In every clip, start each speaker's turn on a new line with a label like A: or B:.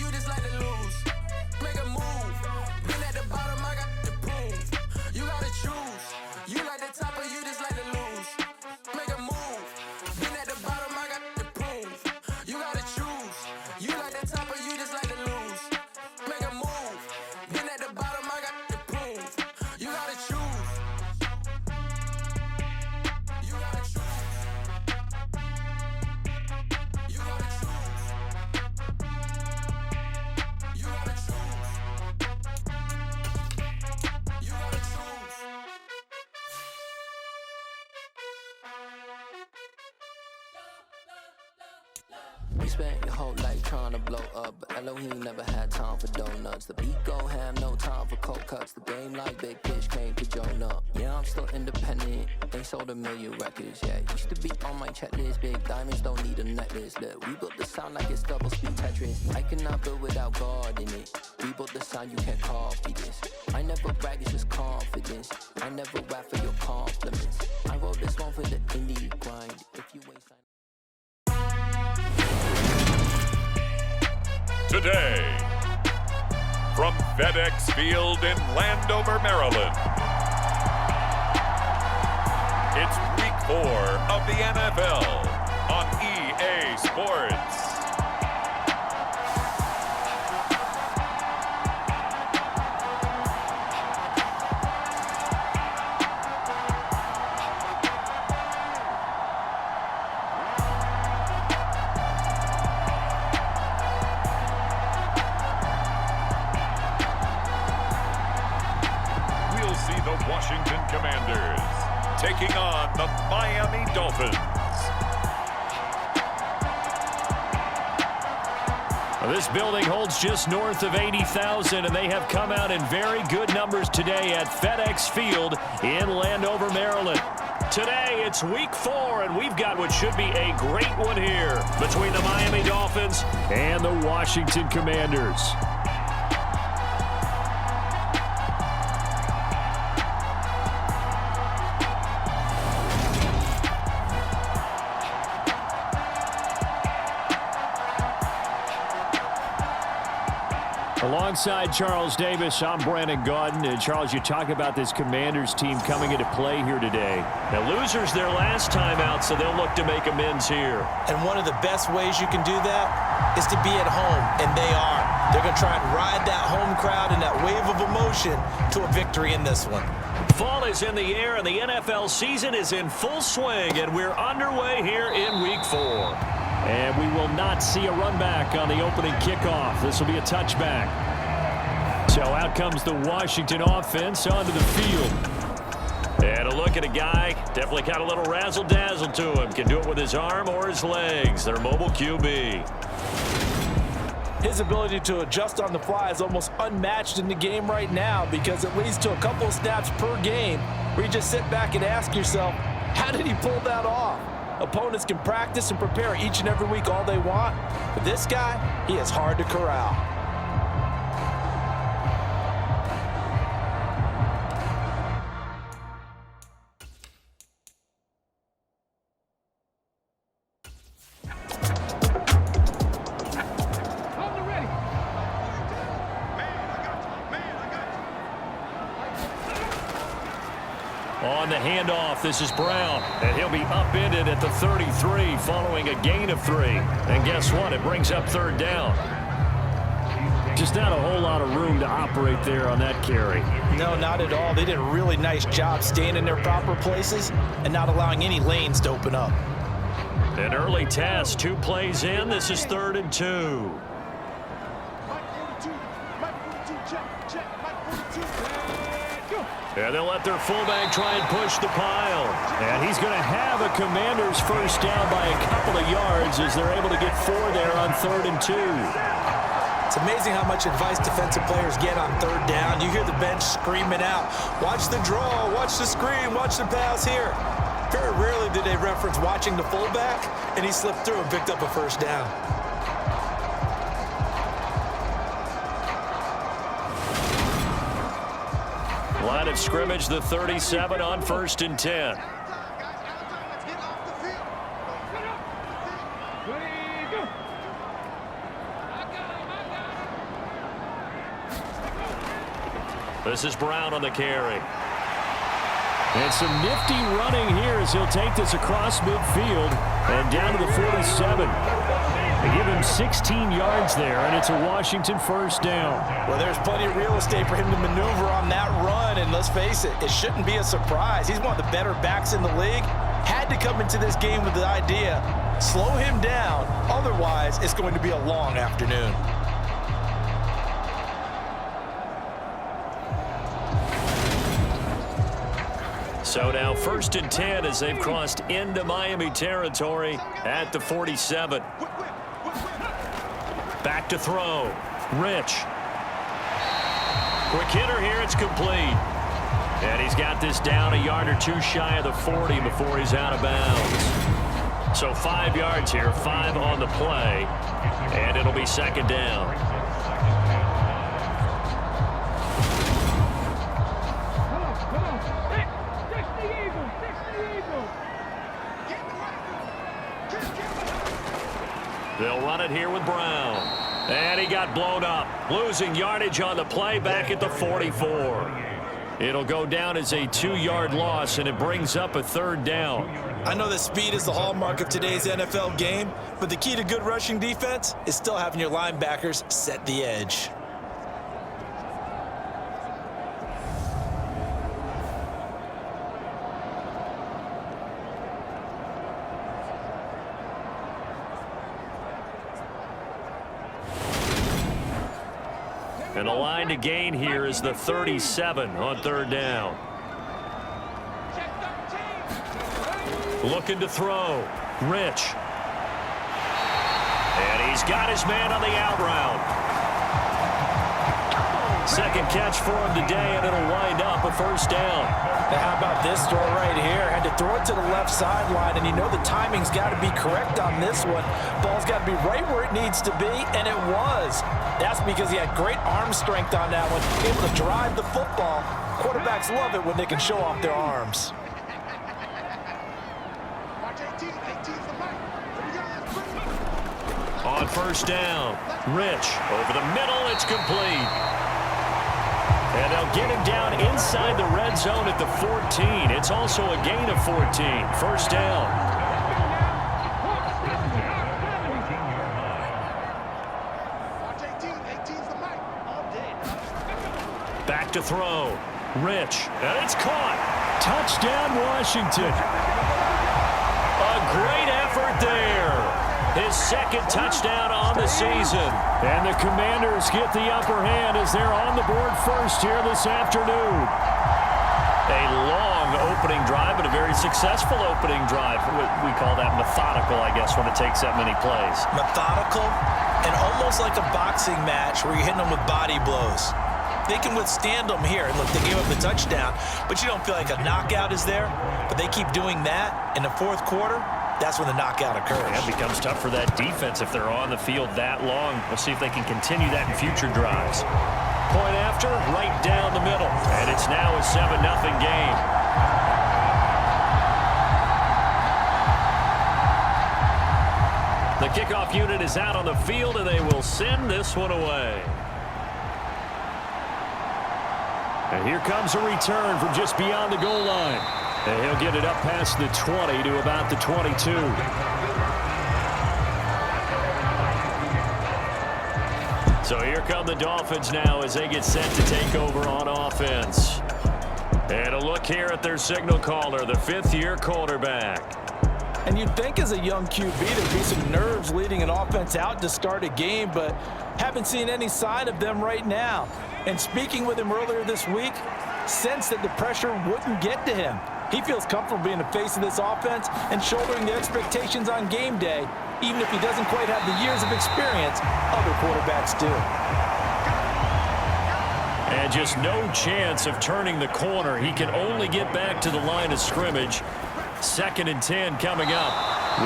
A: you just like to lose. Make a move. Been at the bottom, I got the proof. You gotta choose. You like the top or you just like to lose. Make a move. Been at the bottom, I got the proof. You gotta choose. You like the top or you just like to lose. Make a move. Been at the bottom, I got the proof. You gotta choose. You gotta choose. You gotta choose. You gotta choose. You gotta choose.
B: You spent your whole life trying to blow up, but Elohim never had time for donuts. The beat go ham, no time for cold cuts. The game like Big Fish came to Jonah. Yeah, I'm still independent. They sold 1 million records. Yeah, used to be on my checklist. Big diamonds don't need a necklace. Look, we built the sound like it's double speed Tetris. I cannot build without God in it. We built the sound, you can't copy this. I never brag, it's just confidence. I never rap for your compliments. I wrote this one for the indie grind. If you ain't signed.
C: Today, from FedEx Field in Landover, Maryland, it's Week 4 of the NFL on EA Sports. Washington Commanders taking on the Miami Dolphins.
D: Well, this building holds just north of 80,000, and they have come out in very good numbers today at FedEx Field in Landover, Maryland. Today, it's Week 4, and we've got what should be a great one here between the Miami Dolphins and the Washington Commanders. Alongside Charles Davis, I'm Brandon Gaudin. And Charles, you talk about this Commanders team coming into play here today. Now, losers their last time out, so they'll look to make amends here.
E: And one of the best ways you can do that is to be at home, and they are. They're going to try and ride that home crowd and that wave of emotion to a victory in this one.
D: Fall is in the air, and the NFL season is in full swing, and we're underway here in Week 4. And we will not see a run back on the opening kickoff. This will be a touchback. So out comes the Washington offense onto the field. And a look at a guy, definitely got a little razzle-dazzle to him. Can do it with his arm or his legs. Their mobile QB.
E: His ability to adjust on the fly is almost unmatched in the game right now, because it leads to a couple of snaps per game where you just sit back and ask yourself, how did he pull that off? Opponents can practice and prepare each and every week all they want, but this guy, he is hard to corral.
D: On the handoff, this is Brown, and he'll be upended at the 33 following a gain of 3. And guess what? It brings up third down. Just not a whole lot of room to operate there on that carry.
E: No, not at all. They did a really nice job staying in their proper places and not allowing any lanes to open up.
D: An early test, 2 plays in. This is 3rd and 2. And they'll let their fullback try and push the pile. And he's going to have a Commanders first down by a couple of yards as they're able to get 4 there on 3rd and 2.
E: It's amazing how much advice defensive players get on 3rd down. You hear the bench screaming out, watch the draw, watch the screen, watch the pass here. Very rarely do they reference watching the fullback, and he slipped through and picked up a first down.
D: Line of scrimmage, the 37 on 1st and 10. This is Brown on the carry. And some nifty running here as he'll take this across midfield and down to the 47. They give him 16 yards there, and it's a Washington first down.
E: Well, there's plenty of real estate for him to maneuver on that run, and let's face it, it shouldn't be a surprise. He's one of the better backs in the league. Had to come into this game with the idea, slow him down, otherwise it's going to be a long afternoon.
D: So now 1st and 10 as they've crossed into Miami territory at the 47. Back to throw. Rich. Quick hitter here. It's complete. And he's got this down a yard or two shy of the 40 before he's out of bounds. So 5 yards here, 5 on the play, and it'll be 2nd down. They'll run it here with Brown. And he got blown up. Losing yardage on the play back at the 44. It'll go down as a 2-yard loss, and it brings up a 3rd down.
E: I know that speed is the hallmark of today's NFL game, but the key to good rushing defense is still having your linebackers set the edge.
D: And the line to gain here is the 37 on 3rd down. Looking to throw. Rich. And he's got his man on the out route. 2nd catch for him today, and it'll wind up a 1st down.
E: Now how about this throw right here? Had to throw it to the left sideline, and you know the timing's got to be correct on this one. Ball's got to be right where it needs to be, and it was. That's because he had great arm strength on that one, able to drive the football. Quarterbacks love it when they can show off their arms.
D: On 1st down, Rich over the middle, it's complete. And they'll get him down inside the red zone at the 14. It's also a gain of 14. 1st down. Back to throw. Rich. And it's caught. Touchdown, Washington. A great effort there. His 2nd touchdown on the season. And the Commanders get the upper hand as they're on the board first here this afternoon. A long opening drive, but a very successful opening drive. We call that methodical, I guess, when it takes that many plays.
E: Methodical and almost like a boxing match where you're hitting them with body blows. They can withstand them here. Look, they gave up the touchdown, but you don't feel like a knockout is there. But they keep doing that in the 4th quarter. That's when the knockout occurs.
D: Yeah, it becomes tough for that defense if they're on the field that long. We'll see if they can continue that in future drives. Point after, right down the middle. And it's now a 7-0 game. The kickoff unit is out on the field, and they will send this one away. And here comes a return from just beyond the goal line. And he'll get it up past the 20 to about the 22. So here come the Dolphins now as they get set to take over on offense. And a look here at their signal caller, the 5th-year quarterback.
E: And you'd think as a young QB there'd be some nerves leading an offense out to start a game, but haven't seen any sign of them right now. And speaking with him earlier this week, sensed that the pressure wouldn't get to him. He feels comfortable being the face of this offense and shouldering the expectations on game day, even if he doesn't quite have the years of experience other quarterbacks do.
D: And just no chance of turning the corner. He can only get back to the line of scrimmage. 2nd and 10 coming up.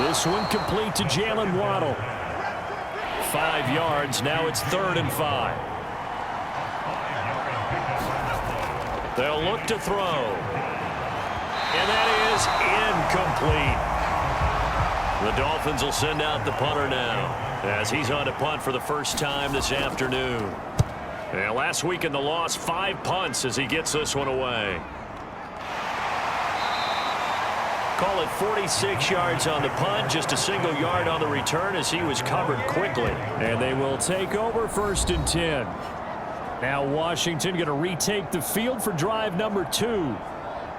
D: This one complete to Jalen Waddle. 5 yards. Now it's 3rd and 5. They'll look to throw. And that is incomplete. The Dolphins will send out the punter now as he's on to punt for the first time this afternoon. And last week in the loss, 5 punts as he gets this one away. Call it 46 yards on the punt, just a single yard on the return as he was covered quickly. And they will take over 1st and 10. Now Washington going to retake the field for drive number 2.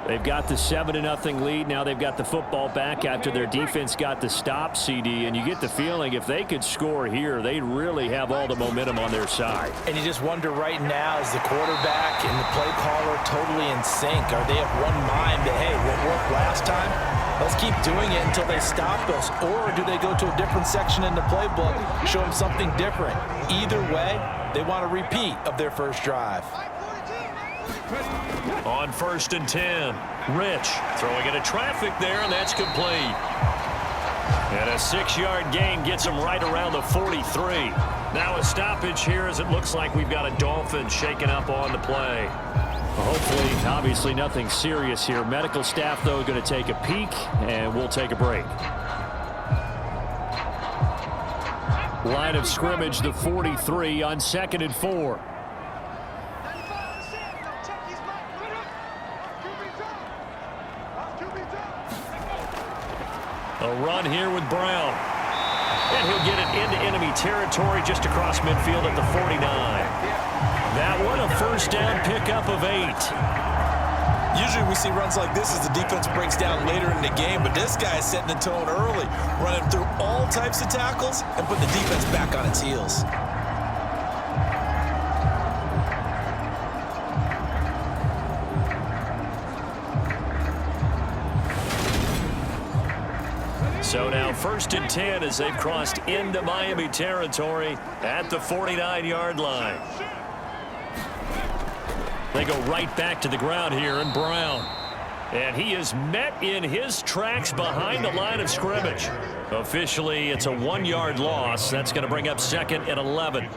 D: They've got the 7-0 lead. Now they've got the football back after their defense got the stop, CD. And you get the feeling if they could score here, they really have all the momentum on their side.
E: And you just wonder right now, is the quarterback and the play caller totally in sync? Are they of one mind that, hey, what worked last time? Let's keep doing it until they stop us. Or do they go to a different section in the playbook, show them something different? Either way, they want a repeat of their first drive.
D: On 1st and 10, Rich throwing into traffic there, and that's complete. And a 6-yard gain gets him right around the 43. Now a stoppage here as it looks like we've got a Dolphin shaking up on the play. Hopefully, obviously nothing serious here. Medical staff, though, going to take a peek, and we'll take a break. Line of scrimmage, the 43 on 2nd and 4. A run here with Brown. And he'll get it into enemy territory just across midfield at the 49. That one a 1st down pickup of 8.
E: Usually we see runs like this as the defense breaks down later in the game, but this guy is setting the tone early, running through all types of tackles and putting the defense back on its heels.
D: So now 1st and 10 as they've crossed into Miami territory at the 49-yard line. They go right back to the ground here, and Brown. And he is met in his tracks behind the line of scrimmage. Officially, it's a 1-yard loss. That's going to bring up 2nd and 11.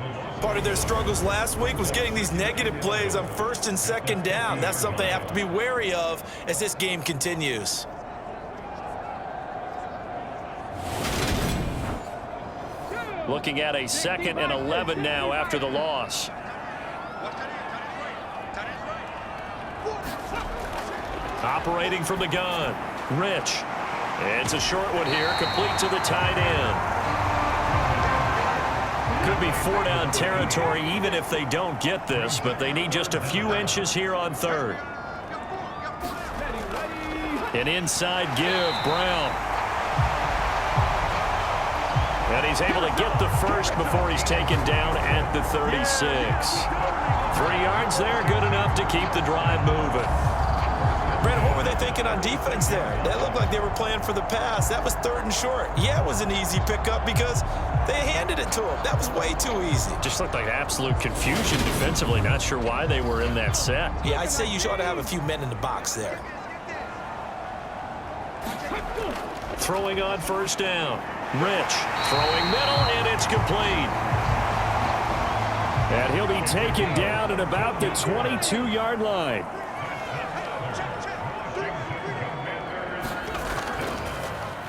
E: Part of their struggles last week was getting these negative plays on 1st and 2nd down. That's something they have to be wary of as this game continues.
D: Looking at a 2nd and 11 now after the loss. Operating from the gun, Rich. It's a short one here, complete to the tight end. Could be 4-down territory even if they don't get this, but they need just a few inches here on 3rd. An inside give, Brown. And he's able to get the first before he's taken down at the 36. 3 yards there, good enough to keep the drive moving.
E: Brandon, what were they thinking on defense there? That looked like they were playing for the pass. That was 3rd and short. Yeah, it was an easy pickup because they handed it to him. That was way too easy.
D: Just looked like absolute confusion defensively. Not sure why they were in that set.
E: Yeah, I'd say you ought to have a few men in the box there.
D: Throwing on 1st down. Rich throwing middle, and it's complete. And he'll be taken down at about the 22-yard line.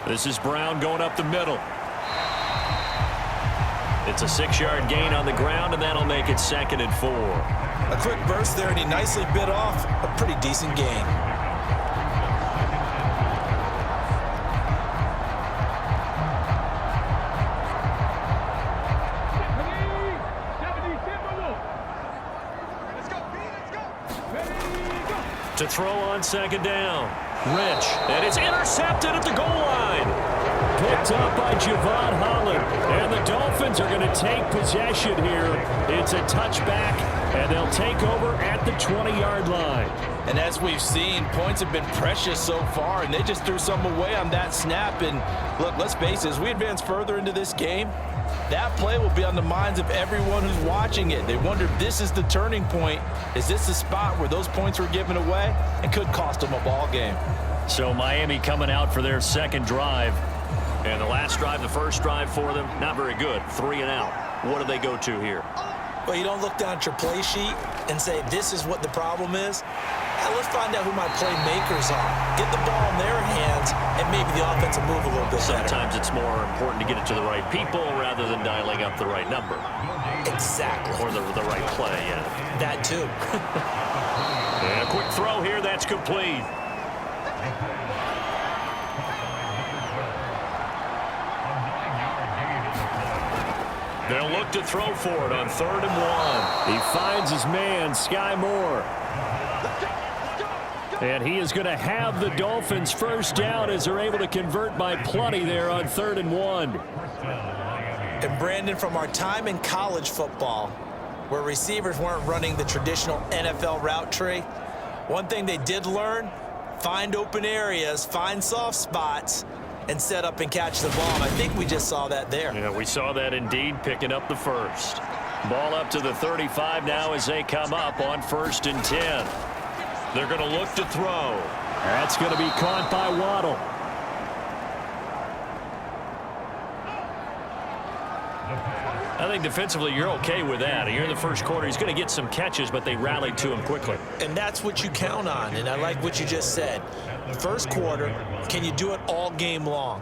D: This is Brown going up the middle. It's a 6-yard gain on the ground, and that'll make it 2nd and 4.
E: A quick burst there, and he nicely bit off a pretty decent gain.
D: To throw on 2nd down. Rich, and it's intercepted at the goal line. Picked up by Javon Holland. And the Dolphins are going to take possession here. It's a touchback, and they'll take over at the 20-yard line.
E: And as we've seen, points have been precious so far, and they just threw some away on that snap. And look, let's face it, as we advance further into this game, that play will be on the minds of everyone who's watching it. They wonder if this is the turning point. Is this the spot where those points were given away and could cost them a ball game?
D: So Miami coming out for their 2nd drive. And the last drive, the first drive for them, not very good. 3 and out. What do they go to here?
E: Well, you don't look down at your play sheet. and say, this is what the problem is? Let's find out who my playmakers are. Get the ball in their hands, and maybe the offense will move a little bit better.
D: Sometimes it's more important to get it to the right people rather than dialing up the right number.
E: Exactly.
D: Or the right play, yeah.
E: That too.
D: And a quick throw here, that's complete. They'll look to throw for it on 3rd and 1. He finds his man, Sky Moore. And he is going to have the Dolphins first down as they're able to convert by plenty there on 3rd and 1.
E: And Brandon, from our time in college football, where receivers weren't running the traditional NFL route tree, one thing they did learn, find open areas, find soft spots, and set up and catch the ball. And I think we just saw that there.
D: Yeah, we saw that indeed, picking up the first. Ball up to the 35 now as they come up on 1st and 10. They're going to look to throw. That's going to be caught by Waddle. I think defensively you're okay with that. Here in the first quarter, he's going to get some catches, but they rallied to him quickly.
E: And that's what you count on, and I like what you just said. First quarter, can you do it all game long?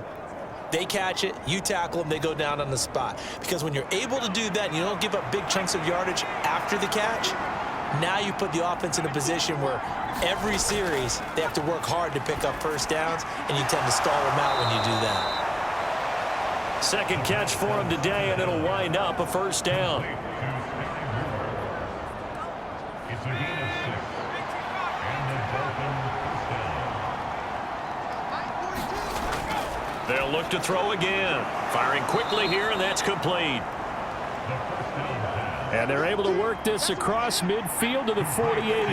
E: They catch it, you tackle them, they go down on the spot. Because when you're able to do that and you don't give up big chunks of yardage after the catch, now you put the offense in a position where every series they have to work hard to pick up first downs, and you tend to stall them out when you do that.
D: Second catch for him today, and it'll wind up a first down. They'll look to throw again. Firing quickly here, and that's complete. And they're able to work this across midfield to the 48.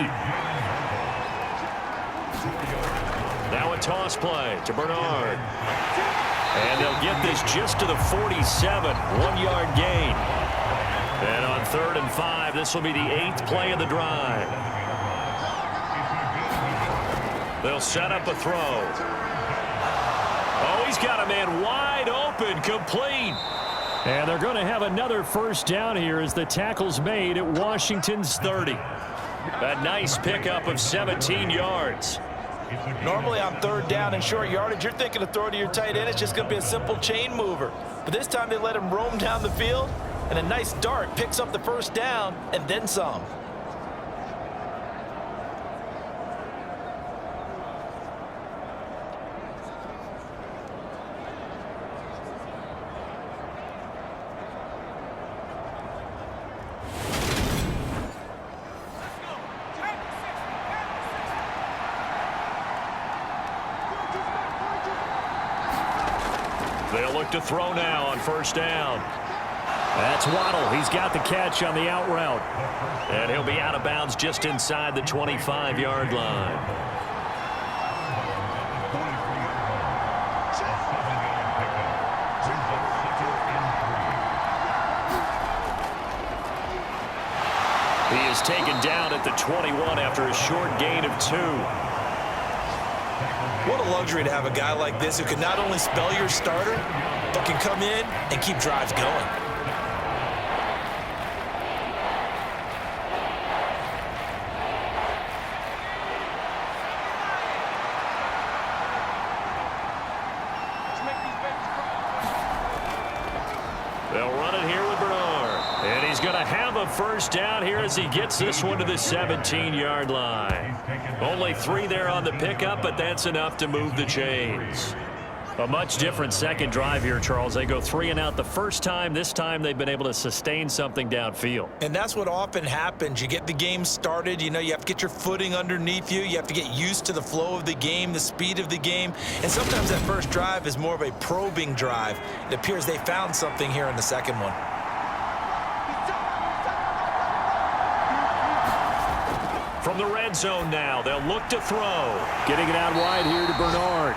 D: Now a toss play to Bernard. And they'll get this just to the 47, 1-yard gain. And on 3rd and 5, this will be the 8th play of the drive. They'll set up a throw. Oh, he's got a man wide open, complete. And they're going to have another first down here as the tackle's made at Washington's 30. A nice pickup of 17 yards.
E: Normally on 3rd down and short yardage, you're thinking of throw to your tight end. It's just going to be a simple chain mover. But this time they let him roam down the field, and a nice dart picks up the first down and then some.
D: They'll look to throw now on first down. That's Waddle. He's got the catch on the out route. And he'll be out of bounds just inside the 25-yard line. He is taken down at the 21 after a short gain of 2.
E: What a luxury to have a guy like this who can not only spell your starter, but can come in and keep drives going.
D: They'll run it here with Bernard. And he's going to have a first down here as he gets this one to the 17-yard line. Only 3 there on the pickup, but that's enough to move the chains. A much different second drive here, Charles. They go 3 and out the first time. This time they've been able to sustain something downfield.
E: And that's what often happens. You get the game started. You know, you have to get your footing underneath you. You have to get used to the flow of the game, the speed of the game. And sometimes that first drive is more of a probing drive. It appears they found something here in the second one.
D: From the red zone now, they'll look to throw. Getting it out wide here to Bernard.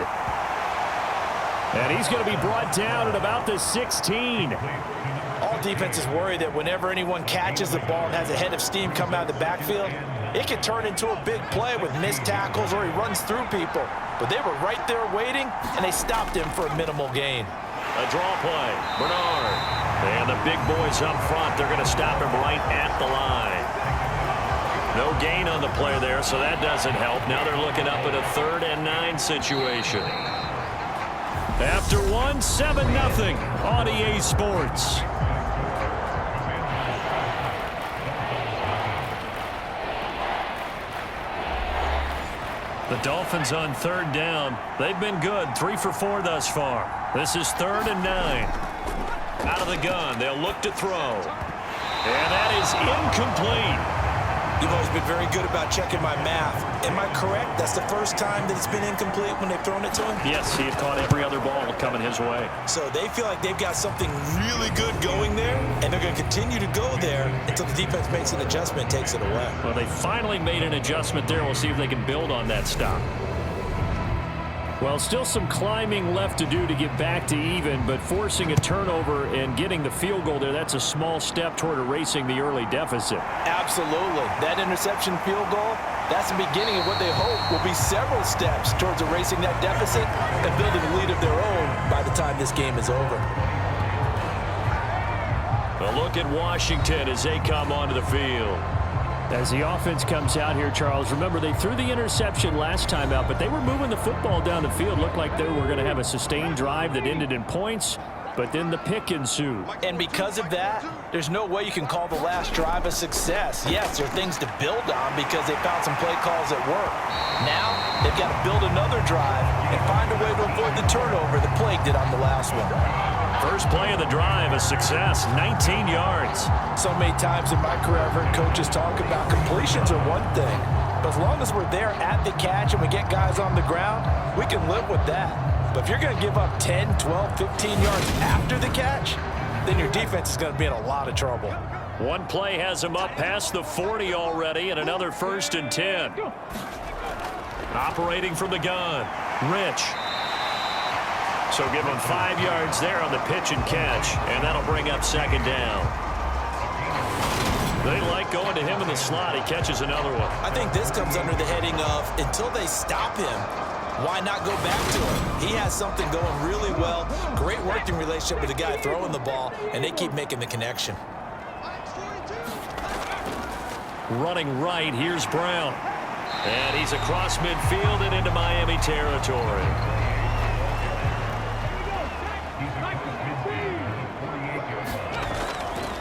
D: And he's going to be brought down at about the 16.
E: All defenses worry that whenever anyone catches the ball and has a head of steam come out of the backfield, it can turn into a big play with missed tackles or he runs through people. But they were right there waiting, and they stopped him for a minimal gain.
D: A draw play. Bernard. And the big boys up front, they're going to stop him right at the line. No gain on the play there, so that doesn't help. Now they're looking up at a 3rd and 9 situation. After one, 7-0 on EA Sports. The Dolphins on 3rd down. They've been good, 3 for 4 thus far. This is 3rd and 9. Out of the gun, they'll look to throw. And that is incomplete.
E: You've always been very good about checking my math. Am I correct? That's the first time that it's been incomplete when they've thrown it to him?
D: Yes, he had caught every other ball coming his way.
E: So they feel like they've got something really good going there, and they're going to continue to go there until the defense makes an adjustment and takes it away.
D: Well, they finally made an adjustment there. We'll see if they can build on that stop. Well, still some climbing left to do to get back to even, but forcing a turnover and getting the field goal there, that's a small step toward erasing the early deficit.
E: Absolutely. That interception field goal, that's the beginning of what they hope will be several steps towards erasing that deficit and building a lead of their own by the time this game is over.
D: A look at Washington as they come onto the field. As the offense comes out here, Charles, remember they threw the interception last time out, but they were moving the football down the field. Looked like they were going to have a sustained drive that ended in points, but then the pick ensued.
E: And because of that, there's no way you can call the last drive a success. Yes, there are things to build on because they found some play calls that work. Now, they've got to build another drive and find a way to avoid the turnover that plagued it on the last one.
D: First play of the drive, a success, 19 yards.
E: So many times in my career, I've heard coaches talk about completions are one thing, but as long as we're there at the catch and we get guys on the ground, we can live with that. But if you're going to give up 10, 12, 15 yards after the catch, then your defense is going to be in a lot of trouble.
D: One play has him up past the 40 already, and another 1st and 10. Operating from the gun, Rich. So give him 5 yards there on the pitch and catch, and that'll bring up 2nd down. They like going to him in the slot. He catches another one.
E: I think this comes under the heading of until they stop him, why not go back to him? He has something going really well. Great working relationship with the guy throwing the ball, and they keep making the connection.
D: Running right, here's Brown. And he's across midfield and into Miami territory.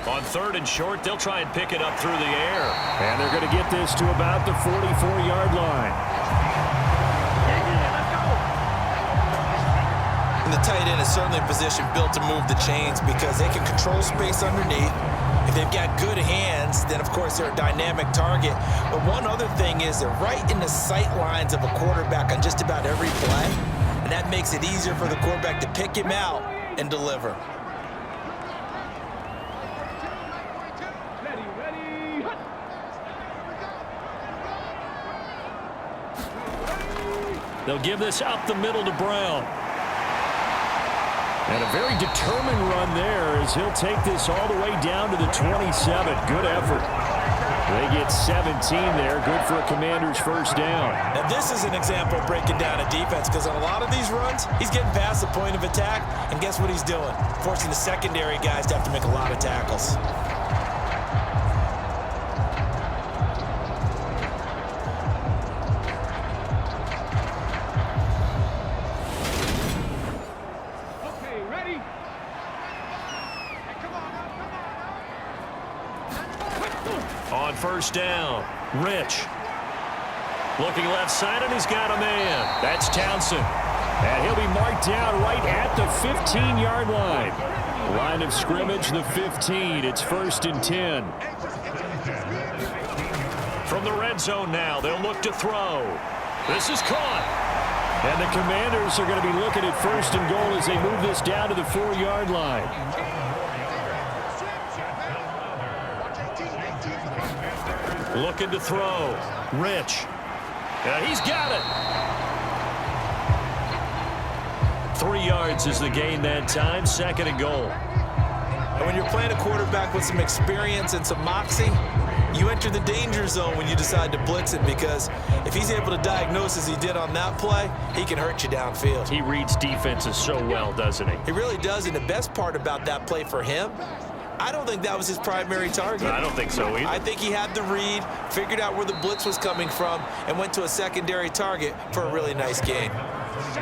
D: On 3rd and short, they'll try and pick it up through the air. And they're going to get this to about the 44-yard line.
E: And the tight end is certainly a position built to move the chains because they can control space underneath. If they've got good hands, then, of course, they're a dynamic target. But one other thing is they're right in the sight lines of a quarterback on just about every play. And that makes it easier for the quarterback to pick him out and deliver.
D: They'll give this up the middle to Brown. And a very determined run there as he'll take this all the way down to the 27. Good effort. They get 17 there. Good for a Commander's 1st down.
E: Now this is an example of breaking down a defense because on a lot of these runs, he's getting past the point of attack, and guess what he's doing? Forcing the secondary guys to have to make a lot of tackles.
D: On 1st down, Rich. Looking left side, and he's got a man. That's Townsend. And he'll be marked down right at the 15-yard line. Line of scrimmage, the 15. It's 1st and 10. From the red zone now, they'll look to throw. This is caught. And the Commanders are going to be looking at 1st and goal as they move this down to the 4-yard line. Looking to throw. Rich. He's got it. 3 yards is the gain that time. 2nd and goal.
E: And when you're playing a quarterback with some experience and some moxie, you enter the danger zone when you decide to blitz it because if he's able to diagnose as he did on that play, he can hurt you downfield.
D: He reads defenses so well, doesn't he?
E: He really does, and the best part about that play for him I don't think that was his primary target.
D: I don't think so either.
E: I think he had the read, figured out where the blitz was coming from, and went to a secondary target for a really nice gain.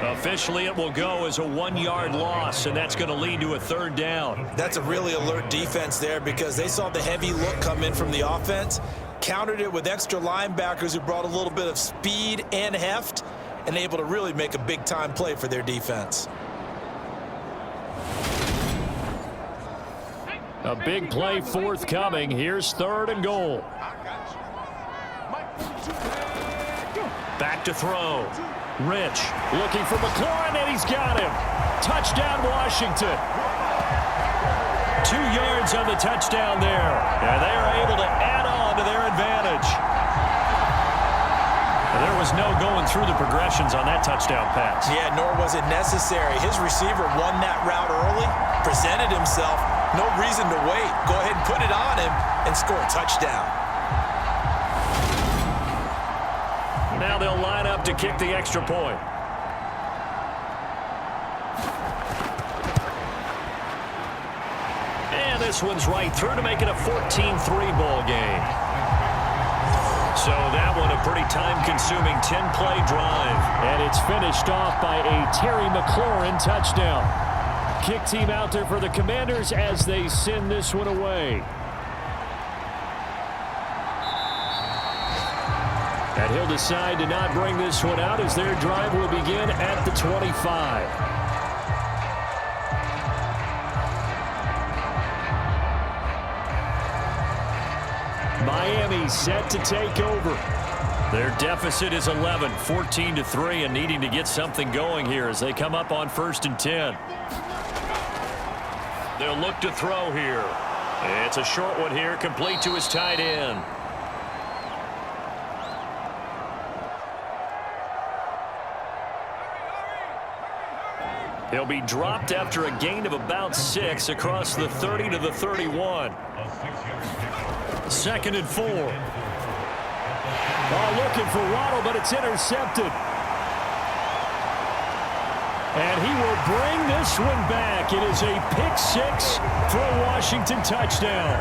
D: Officially, it will go as a 1-yard loss, and that's going to lead to a 3rd down.
E: That's a really alert defense there because they saw the heavy look come in from the offense, countered it with extra linebackers who brought a little bit of speed and heft, and able to really make a big-time play for their defense.
D: A big play forthcoming. Here's 3rd and goal. Back to throw. Rich looking for McLaurin, and he's got him. Touchdown, Washington. 2 yards on the touchdown there. And they are able to add on to their advantage. There was no going through the progressions on that touchdown pass.
E: Yeah, nor was it necessary. His receiver won that route early, presented himself. No reason to wait. Go ahead and put it on him and score a touchdown.
D: Now they'll line up to kick the extra point. And this one's right through to make it a 14-3 ball game. So that one a pretty time-consuming 10-play drive. And it's finished off by a Terry McLaurin touchdown. Kick team out there for the Commanders as they send this one away. And he'll decide to not bring this one out as their drive will begin at the 25. Miami set to take over. Their deficit is 11, 14-3, and needing to get something going here as they come up on 1st and 10. They'll look to throw here. It's a short one here, complete to his tight end. He'll be dropped after a gain of about 6 across the 30 to the 31. 2nd and 4. Oh, looking for Waddle, but it's intercepted. And he will bring this one back. It is a pick 6 for a Washington touchdown.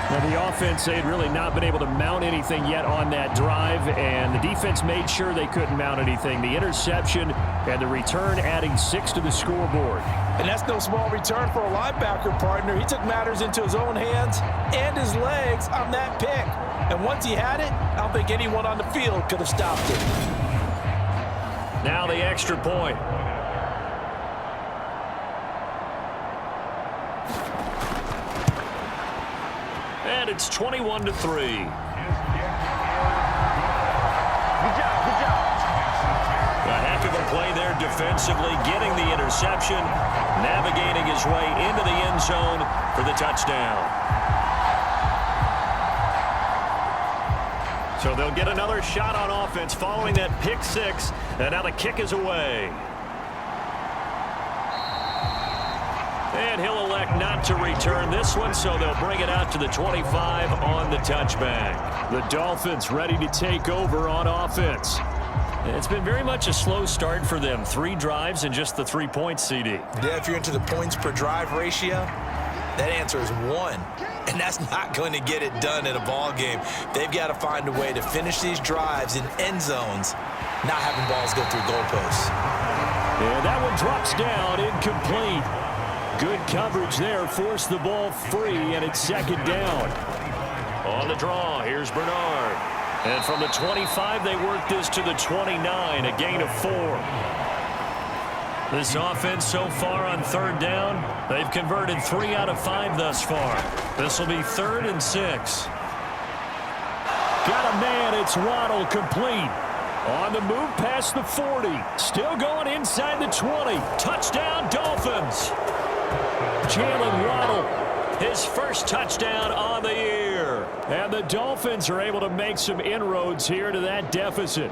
D: Now, the offense, they had really not been able to mount anything yet on that drive, and the defense made sure they couldn't mount anything. The interception and the return adding 6 to the scoreboard.
E: And that's no small return for a linebacker partner. He took matters into his own hands and his legs on that pick. And once he had it, I don't think anyone on the field could have stopped it.
D: Now the extra point. And it's 21-3. A heck of a play there defensively, getting the interception, navigating his way into the end zone for the touchdown. So they'll get another shot on offense following that pick 6, and now the kick is away. And he'll elect not to return this one, so they'll bring it out to the 25 on the touchback. The Dolphins ready to take over on offense. It's been very much a slow start for them. 3 drives and just the 3 points, CD.
E: Yeah, if you're into the points per drive ratio, that answer is 1. And that's not going to get it done in a ball game. They've got to find a way to finish these drives in end zones, not having balls go through goalposts.
D: And that one drops down, incomplete. Good coverage there, forced the ball free, and it's 2nd down. On the draw, here's Bernard. And from the 25, they work this to the 29, a gain of 4. This offense so far on 3rd down, they've converted 3 out of 5 thus far. This will be 3rd and 6. Got a man, it's Waddle, complete. On the move past the 40. Still going inside the 20. Touchdown, Dolphins. Jalen Waddle, his first touchdown on the year. And the Dolphins are able to make some inroads here to that deficit.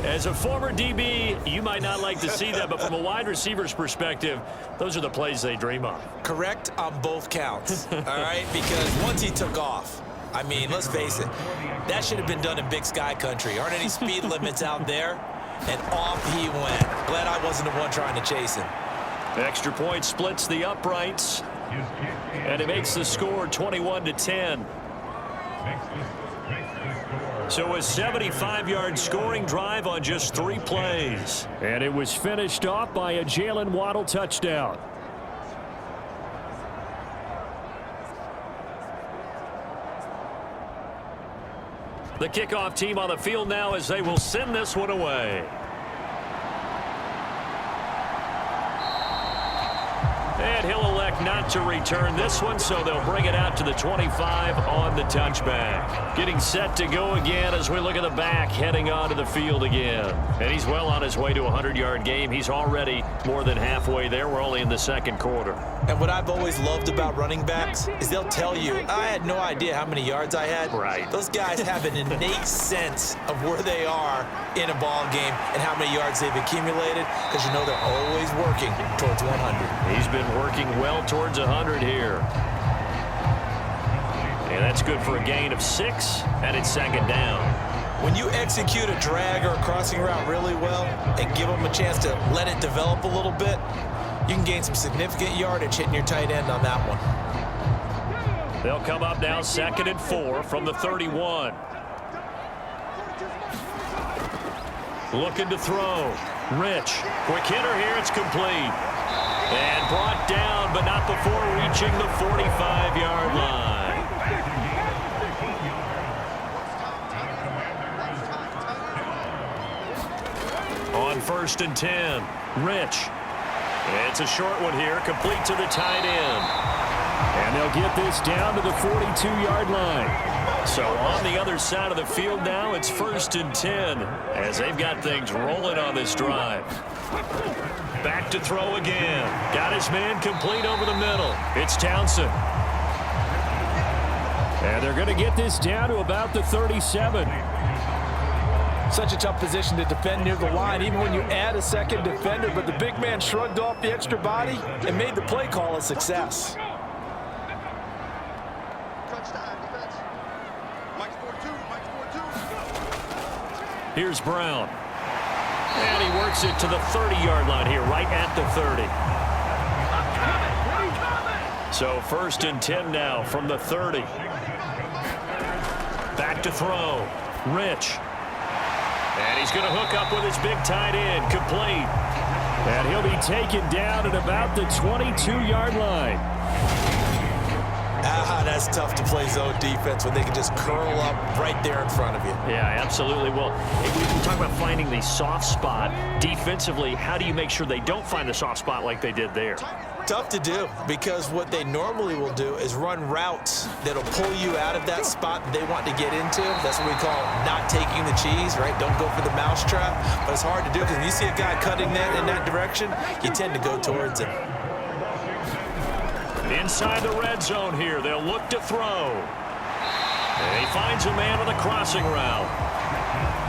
D: As a former DB, you might not like to see that, but from a wide receiver's perspective, those are the plays they dream of.
E: Correct on both counts, all right? Because once he took off, I mean, let's face it, that should have been done in Big Sky country. Aren't any speed limits out there? And off he went. Glad I wasn't the one trying to chase him.
D: Extra point splits the uprights, and it makes the score 21-10. So a 75-yard scoring drive on just 3 plays. And it was finished off by a Jalen Waddle touchdown. The kickoff team on the field now as they will send this one away. And he'll elect not to return this one, so they'll bring it out to the 25 on the touchback. Getting set to go again as we look at the back heading onto the field again. And he's well on his way to a 100-yard game. He's already more than halfway there. We're only in the second quarter.
E: And what I've always loved about running backs is they'll tell you, I had no idea how many yards I had.
D: Right.
E: Those guys have an innate sense of where they are in a ball game and how many yards they've accumulated, because you know they're always working towards 100.
D: He's been working well towards 100 here. And that's good for a gain of 6, and it's second down.
E: When you execute a drag or a crossing route really well and give them a chance to let it develop a little bit, you can gain some significant yardage hitting your tight end on that one.
D: They'll come up now 2nd and 4 from the 31. Looking to throw. Rich. Quick hitter here. It's complete. And brought down, but not before reaching the 45-yard line. On 1st and 10. Rich. It's a short one here, complete to the tight end. And they'll get this down to the 42-yard line. So on the other side of the field now, it's 1st and 10 as they've got things rolling on this drive. Back to throw again. Got his man complete over the middle. It's Townsend. And they're going to get this down to about the 37.
E: Such a tough position to defend near the line, even when you add a second defender, but the big man shrugged off the extra body and made the play call a success.
D: Here's Brown. And he works it to the 30-yard line here, right at the 30. So 1st and 10 now from the 30. Back to throw. Rich. And he's going to hook up with his big tight end, complete. And he'll be taken down at about the 22-yard line.
E: That's tough to play zone defense when they can just curl up right there in front of you.
D: Yeah, absolutely. Well, we talk about finding the soft spot defensively. How do you make sure they don't find the soft spot like they did there?
E: Tough to do, because what they normally will do is run routes that'll pull you out of that spot that they want to get into. That's what we call not taking the cheese, right? Don't go for the mousetrap. But it's hard to do because when you see a guy cutting that in that direction, you tend to go towards him.
D: Inside the red zone here, they'll look to throw. And he finds a man on the crossing route.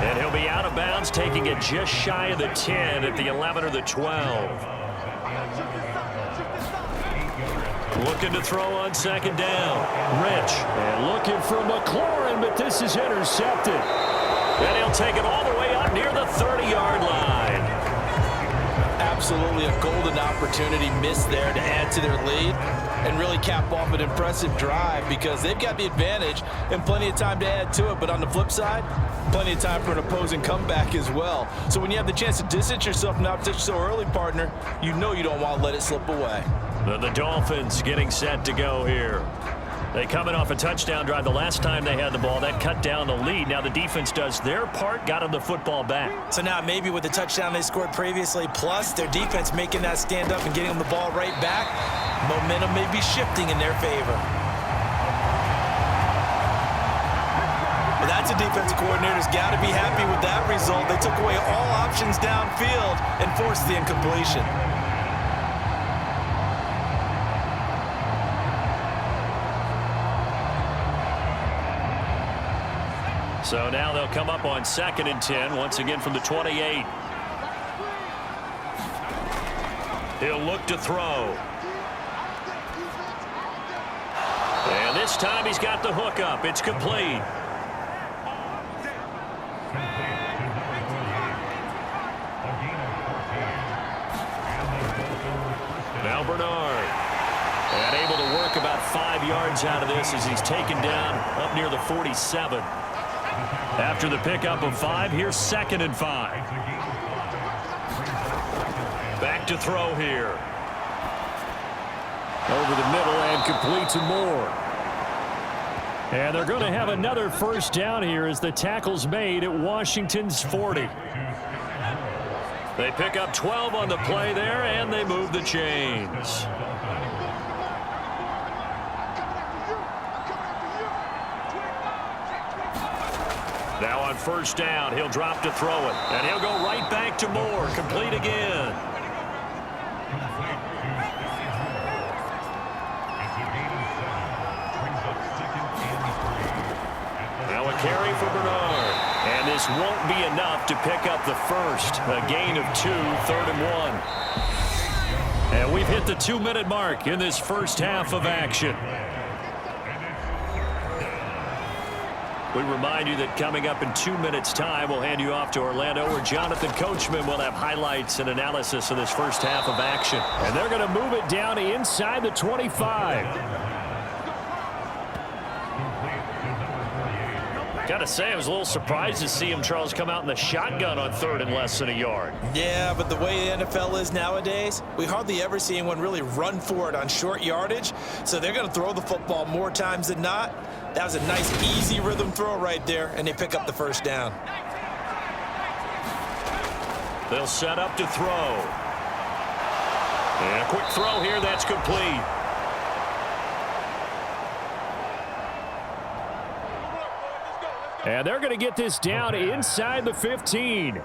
D: And he'll be out of bounds, taking it just shy of the 10 at the 11 or the 12. Looking to throw on 2nd down. Rich. And looking for McLaurin, but this is intercepted. And he'll take it all the way up near the 30-yard line.
E: Absolutely a golden opportunity missed there to add to their lead and really cap off an impressive drive, because they've got the advantage and plenty of time to add to it. But on the flip side, plenty of time for an opposing comeback as well. So when you have the chance to distance yourself from the opposition so early, partner, you know you don't want to let it slip away.
D: The Dolphins getting set to go here. They coming off a touchdown drive the last time they had the ball. That cut down the lead. Now the defense does their part, got them the football back.
E: So now maybe with the touchdown they scored previously, plus their defense making that stand up and getting them the ball right back, momentum may be shifting in their favor. Well, that's a defensive coordinator's got to be happy with that result. They took away all options downfield and forced the incompletion.
D: So now they'll come up on 2nd and 10, once again from the 28. He'll look to throw. And this time he's got the hook up. It's complete. 5 yards out of this as he's taken down up near the 47. After the pickup of 5, here's 2nd and 5. Back to throw here. Over the middle and complete to Moore. And they're going to have another first down here as the tackle's made at Washington's 40. They pick up 12 on the play there, and they move the chains. Now on first down, he'll drop to throw it. And he'll go right back to Moore. Complete again. Now a carry for Bernard. And this won't be enough to pick up the first. A gain of 2, 3rd and 1. And we've hit the 2-minute mark in this first half of action. We remind you that coming up in 2 minutes' time, we'll hand you off to Orlando, where Jonathan Coachman will have highlights and analysis of this first half of action. And they're going to move it down inside the 25. Gotta say, I was a little surprised to see him, Charles, come out in the shotgun on 3rd and less than a yard. Yeah, but the way the NFL is nowadays, we hardly ever see anyone really run for it on short yardage. So they're going to throw the football more times than not. That was a nice, easy rhythm throw right there, and they pick up the first down. They'll set up to throw. And a quick throw here, that's complete. And they're going to get this down inside the 15.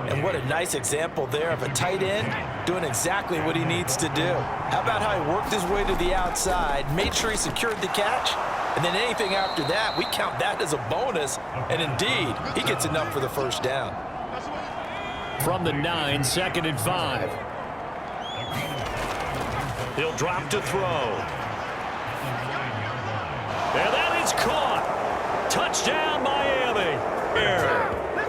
D: And what a nice example there of a tight end doing exactly what he needs to do. How about how he worked his way to the outside, made sure he secured the catch, and then anything after that, we count that as a bonus. And indeed, he gets enough for the first down. From the 9, 2nd and 5. He'll drop to throw. And that is caught. Touchdown, Miami.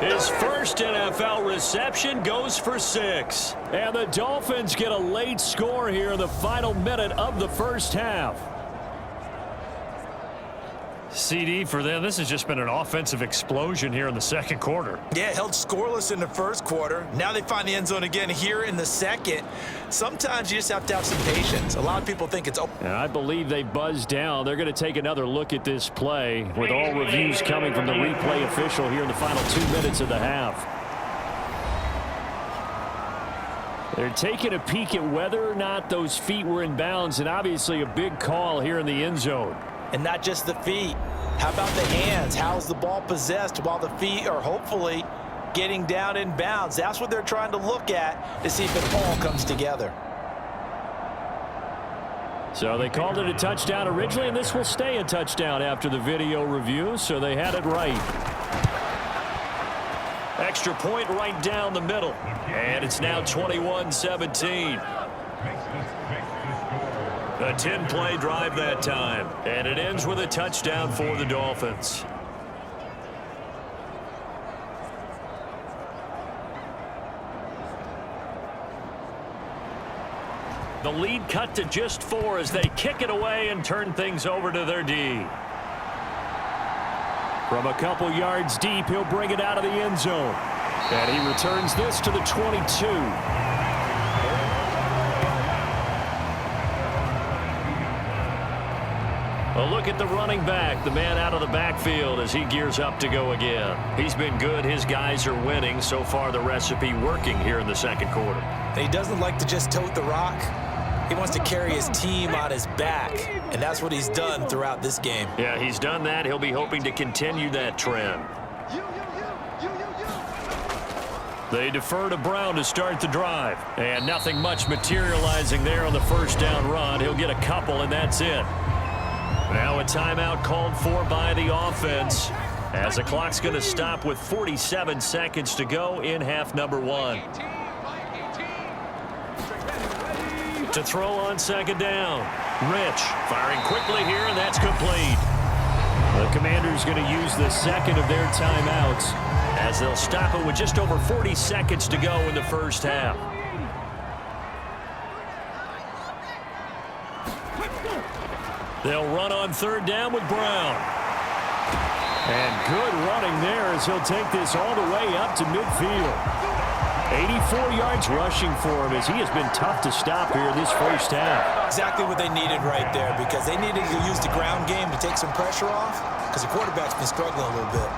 D: His first NFL reception goes for 6. And the Dolphins get a late score here in the final minute of the first half. CD for them, this has just been an offensive explosion here in the second quarter. Yeah, held scoreless in the first quarter. Now they find the end zone again here in the second. Sometimes you just have to have some patience. A lot of people think it's open. And I believe they buzzed down. They're going to take another look at this play with all reviews coming from the replay official here in the final 2 minutes of the half. They're taking a peek at whether or not those feet were in bounds, and obviously a big call here in the end zone. And not just the feet. How about the hands? How's the ball possessed while the feet are hopefully getting down in bounds? That's what they're trying to look at to see if it all comes together. So they called it a touchdown originally, and this will stay a touchdown after the video review, so they had it right. Extra point right down the middle, and it's now 21-17. A 10-play drive that time, and it ends with a touchdown for the Dolphins. The lead cut to just 4 as they kick it away and turn things over to their D. From a couple yards deep, he'll bring it out of the end zone. And he returns this to the 22. A look at the running back, the man out of the backfield as he gears up to go again. He's been good. His guys are winning. So far, the recipe working here in the second quarter. He doesn't like to just tote the rock. He wants to carry his team on his back, and that's what he's done throughout this game. Yeah, he's done that. He'll be hoping to continue that trend. They defer to Brown to start the drive, and nothing much materializing there on the first down run. He'll get a couple, and that's it. Now a timeout called for by the offense as the clock's going to stop with 47 seconds to go in half number 1. To throw on second down. Rich firing quickly here, and that's complete. The Commanders going to use the second of their timeouts as they'll stop it with just over 40 seconds to go in the first half. They'll run on third down with Brown. And good running there as he'll take this all the way up to midfield. 84 yards rushing for him as he has been tough to stop here this first half.
E: Exactly what they needed right there, because they needed to use the ground game to take some pressure off, because the quarterback's been struggling a little bit.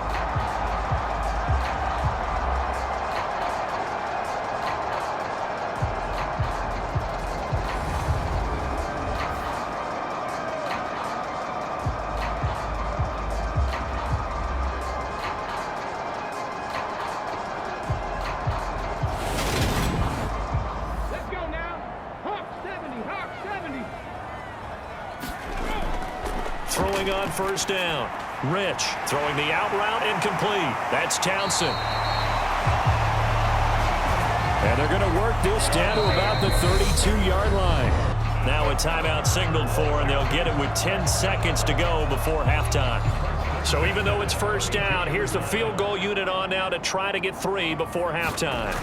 D: Throwing on first down. Rich throwing the out route incomplete. That's Townsend. And they're going to work this down to about the 32-yard line. Now a timeout signaled for, and they'll get it with 10 seconds to go before halftime. So even though it's first down, here's the field goal unit on now to try to get 3 before halftime.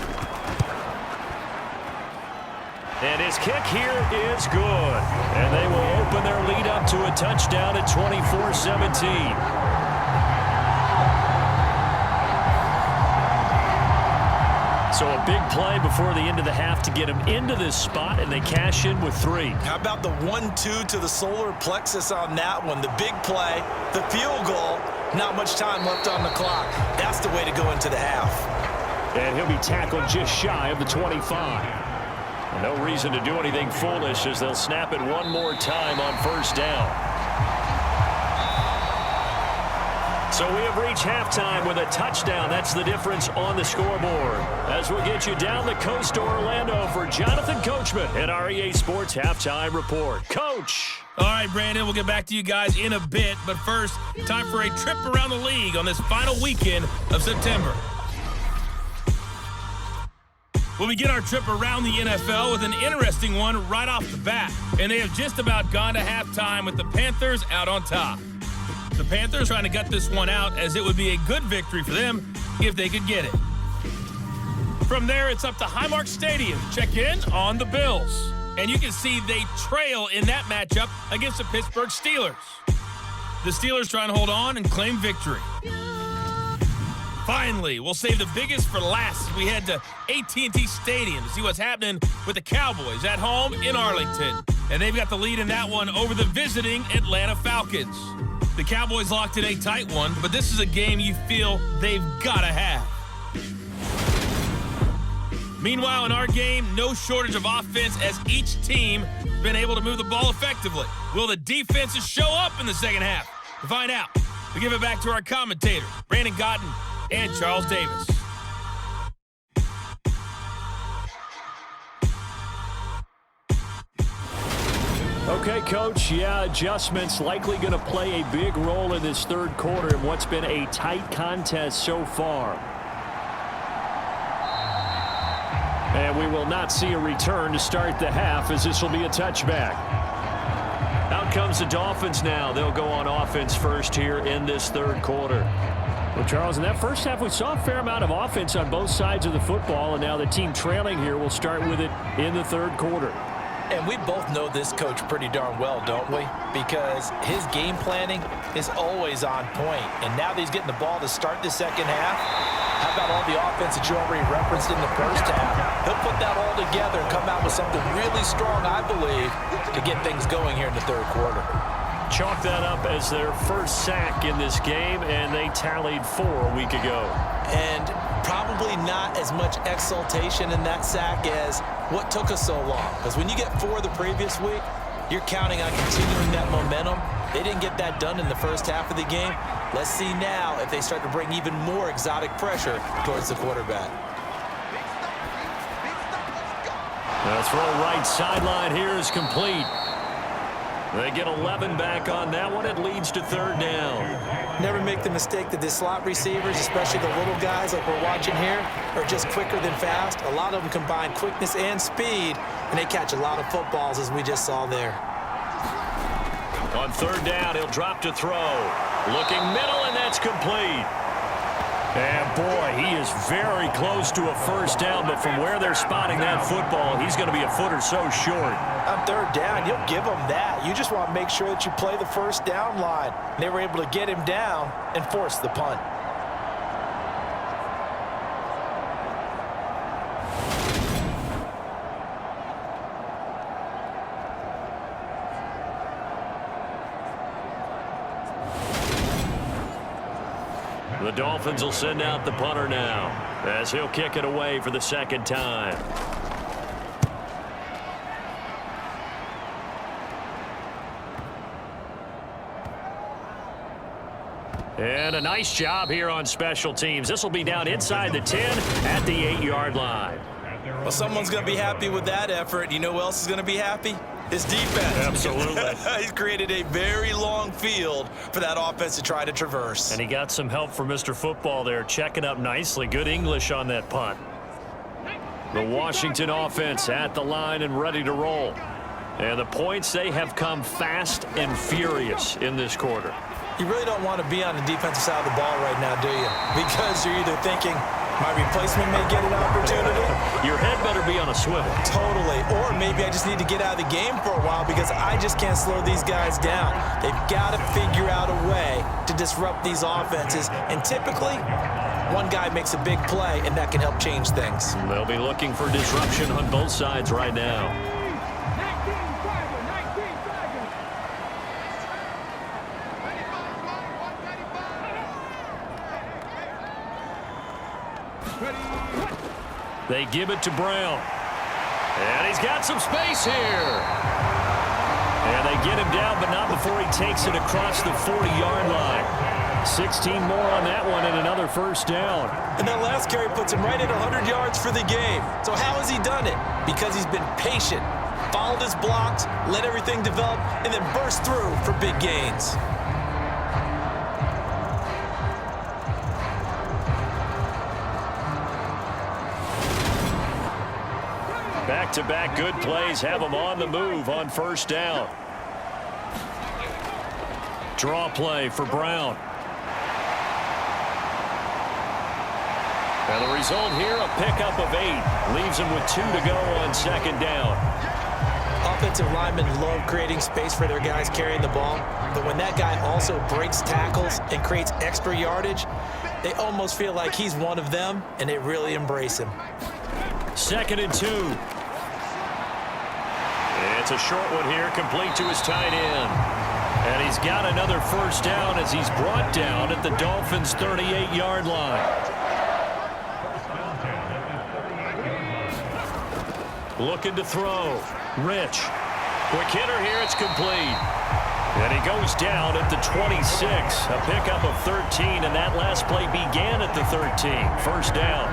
D: And his kick here is good. And they will open their lead up to a touchdown at 24-17. So a big play before the end of the half to get him into this spot, and they cash in with 3.
E: How about the 1-2 to the solar plexus on that one? The big play, the field goal, not much time left on the clock. That's the way to go into the half.
D: And he'll be tackled just shy of the 25. No reason to do anything foolish as they'll snap it one more time on first down. So we have reached halftime with a touchdown. That's the difference on the scoreboard. As we'll get you down the coast to Orlando for Jonathan Coachman at our EA Sports Halftime Report. Coach!
F: All right, Brandon, we'll get back to you guys in a bit. But first, time for a trip around the league on this final weekend of September. We'll begin our trip around the NFL with an interesting one right off the bat. And they have just about gone to halftime with the Panthers out on top. The Panthers trying to gut this one out, as it would be a good victory for them if they could get it. From there, it's up to Highmark Stadium to check in on the Bills. And you can see they trail in that matchup against the Pittsburgh Steelers. The Steelers trying to hold on and claim victory. Finally, we'll save the biggest for last as we head to AT&T Stadium to see what's happening with the Cowboys at home in Arlington. And they've got the lead in that one over the visiting Atlanta Falcons. The Cowboys locked in a tight one, but this is a game you feel they've got to have. Meanwhile, in our game, no shortage of offense as each team has been able to move the ball effectively. Will the defenses show up in the second half? To find out, we give it back to our commentators, Brandon Gotten and Charles Davis.
D: Okay, Coach, adjustments likely going to play a big role in this third quarter in what's been a tight contest so far. And we will not see a return to start the half, as this will be a touchback. Out comes the Dolphins now. They'll go on offense first here in this third quarter. Well, Charles, in that first half, we saw a fair amount of offense on both sides of the football, and now the team trailing here will start with it in the third quarter.
E: And we both know this coach pretty darn well, don't we? Because his game planning is always on point. And now that he's getting the ball to start the second half, how about all the offense that you already referenced in the first half? He'll put that all together and come out with something really strong, I believe, to get things going here in the third quarter.
D: Chalk that up as their first sack in this game, and they tallied 4 a week ago.
E: And probably not as much exultation in that sack as what took us so long. Because when you get 4 the previous week, you're counting on continuing that momentum. They didn't get that done in the first half of the game. Let's see now if they start to bring even more exotic pressure towards the quarterback.
D: The throw right sideline here is complete. They get 11 back on that one. It leads to third down.
E: Never make the mistake that the slot receivers, especially the little guys like we're watching here, are just quicker than fast. A lot of them combine quickness and speed, and they catch a lot of footballs, as we just saw there.
D: On third down, he'll drop to throw. Looking middle, and that's complete. And boy, he is very close to a first down, but from where they're spotting that football, he's going to be a foot or so short.
E: On third down, you'll give him that. You just want to make sure that you play the first down line. They were able to get him down and force the punt.
D: The Dolphins will send out the punter now as he'll kick it away for the second time. And a nice job here on special teams. This will be down inside the 10 at the 8-yard line.
E: Well, someone's going to be happy with that effort. You know who else is going to be happy? His defense.
D: Absolutely.
E: He's created a very long field for that offense to try to traverse.
D: And he got some help from Mr. Football there, checking up nicely. Good English on that punt. The Washington offense at the line and ready to roll. And the points, they have come fast and furious in this quarter.
E: You really don't want to be on the defensive side of the ball right now, do you? Because you're either thinking, my replacement may get an opportunity.
D: Your head better be on a swivel.
E: Totally. Or maybe I just need to get out of the game for a while because I just can't slow these guys down. They've got to figure out a way to disrupt these offenses. And typically, one guy makes a big play, and that can help change things.
D: They'll be looking for disruption on both sides right now. They give it to Brown. And he's got some space here. And they get him down, but not before he takes it across the 40-yard line. 16 more on that one and another first down.
E: And that last carry puts him right at 100 yards for the game. So how has he done it? Because he's been patient, followed his blocks, let everything develop, and then burst through for big gains.
D: Back-to-back good plays have them on the move on first down. Draw play for Brown. And the result here, a pickup of 8. Leaves him with 2 to go on second down.
E: Offensive linemen love creating space for their guys carrying the ball. But when that guy also breaks tackles and creates extra yardage, they almost feel like he's one of them, and they really embrace him.
D: 2nd and 2. It's a short one here, complete to his tight end. And he's got another first down as he's brought down at the Dolphins' 38-yard line. Looking to throw. Rich. Quick hitter here, it's complete. And he goes down at the 26. A pickup of 13, and that last play began at the 13. First down.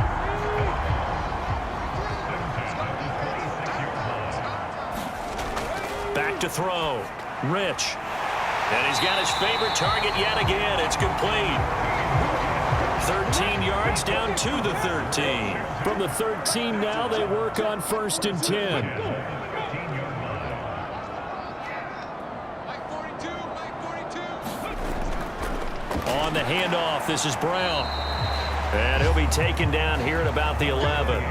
D: Back to throw. Rich. And he's got his favorite target yet again. It's complete. 13 yards down to the 13. From the 13 now, they work on 1st and 10. On the handoff, this is Brown. And he'll be taken down here at about the 11.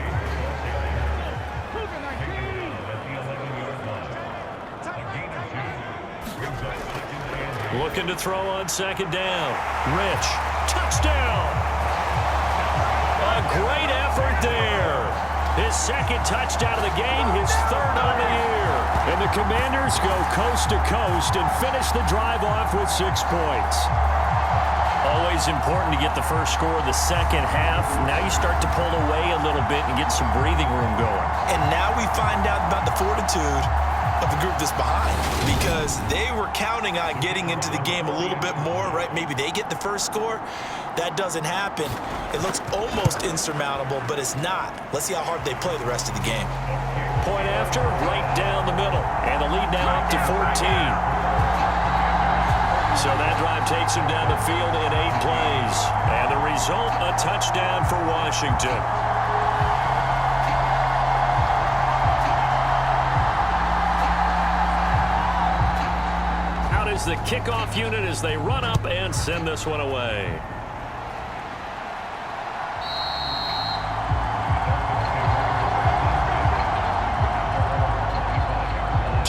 D: Looking to throw on second down. Rich. Touchdown. A great effort there. His second touchdown of the game, his 3rd on the year. And the Commanders go coast to coast and finish the drive off with 6 points. Always important to get the first score of the second half. Now you start to pull away a little bit and get some breathing room going.
E: And now we find out about the fortitude of the group that's behind, because they were counting on getting into the game a little bit more, right? Maybe they get the first score. That doesn't happen. It looks almost insurmountable, but it's not. Let's see how hard they play the rest of the game.
D: Point after, right down the middle. And the lead now up to 14. So that drive takes him down the field in 8 plays. And the result, a touchdown for Washington. Out is the kickoff unit as they run up and send this one away.